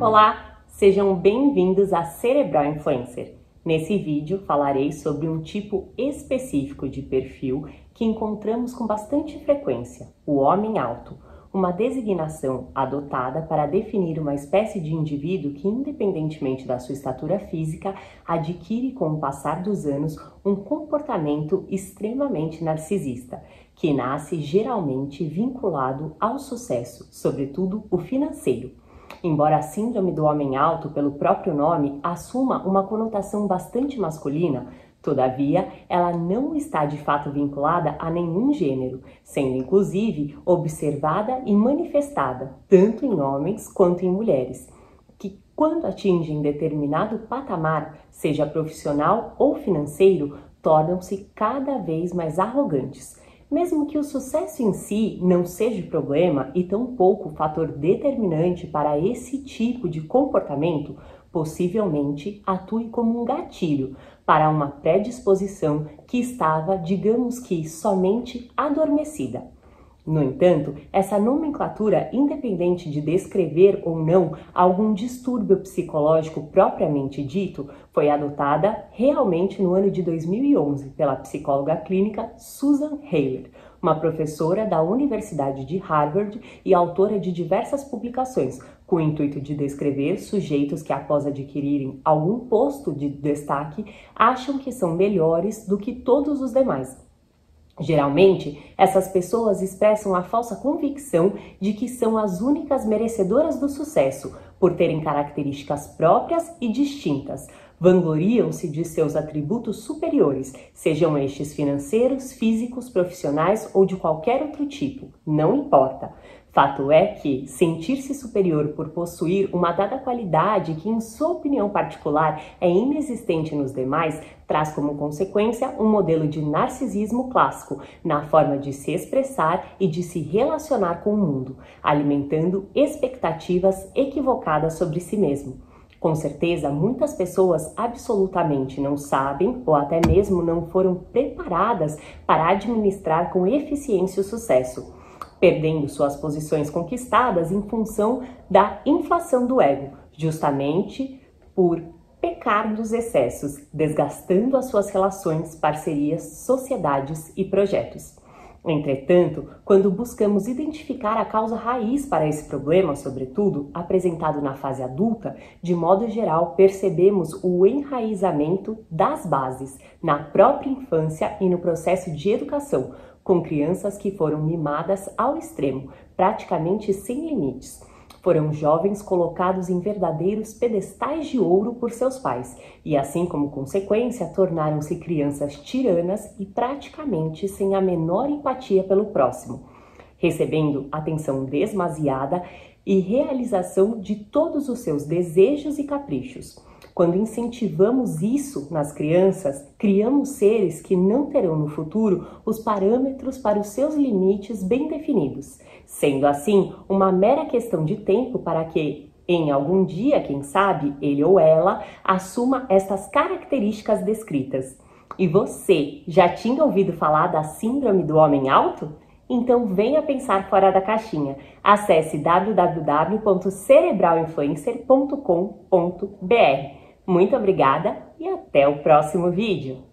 Olá, sejam bem-vindos a Cerebral Influencer. Nesse vídeo falarei sobre um tipo específico de perfil que encontramos com bastante frequência, o homem alto, uma designação adotada para definir uma espécie de indivíduo que, independentemente da sua estatura física, adquire com o passar dos anos um comportamento extremamente narcisista, que nasce geralmente vinculado ao sucesso, sobretudo o financeiro. Embora a síndrome do homem alto, pelo próprio nome, assuma uma conotação bastante masculina, todavia, ela não está de fato vinculada a nenhum gênero, sendo inclusive observada e manifestada tanto em homens quanto em mulheres, que quando atingem determinado patamar, seja profissional ou financeiro, tornam-se cada vez mais arrogantes. Mesmo que o sucesso em si não seja problema e tampouco fator determinante para esse tipo de comportamento, possivelmente atue como um gatilho para uma predisposição que estava, digamos que, somente adormecida. No entanto, essa nomenclatura, independente de descrever ou não algum distúrbio psicológico propriamente dito, foi adotada realmente no ano de 2011 pela psicóloga clínica Susan Haller, uma professora da Universidade de Harvard e autora de diversas publicações, com o intuito de descrever sujeitos que, após adquirirem algum posto de destaque, acham que são melhores do que todos os demais. Geralmente, essas pessoas expressam a falsa convicção de que são as únicas merecedoras do sucesso, por terem características próprias e distintas. Vangloriam-se de seus atributos superiores, sejam estes financeiros, físicos, profissionais ou de qualquer outro tipo, não importa. Fato é que sentir-se superior por possuir uma dada qualidade que, em sua opinião particular, é inexistente nos demais, traz como consequência um modelo de narcisismo clássico, na forma de se expressar e de se relacionar com o mundo, alimentando expectativas equivocadas sobre si mesmo. Com certeza, muitas pessoas absolutamente não sabem ou até mesmo não foram preparadas para administrar com eficiência o sucesso, perdendo suas posições conquistadas em função da inflação do ego, justamente por pecar dos excessos, desgastando as suas relações, parcerias, sociedades e projetos. Entretanto, quando buscamos identificar a causa raiz para esse problema, sobretudo apresentado na fase adulta, de modo geral percebemos o enraizamento das bases na própria infância e no processo de educação, com crianças que foram mimadas ao extremo, praticamente sem limites. Foram jovens colocados em verdadeiros pedestais de ouro por seus pais e, assim como consequência, tornaram-se crianças tiranas e praticamente sem a menor empatia pelo próximo, recebendo atenção demasiada e realização de todos os seus desejos e caprichos. Quando incentivamos isso nas crianças, criamos seres que não terão no futuro os parâmetros para os seus limites bem definidos, sendo assim uma mera questão de tempo para que, em algum dia, quem sabe, ele ou ela assuma estas características descritas. E você já tinha ouvido falar da síndrome do homem alto? Então venha pensar fora da caixinha. Acesse www.cerebralinfluencer.com.br. Muito obrigada e até o próximo vídeo!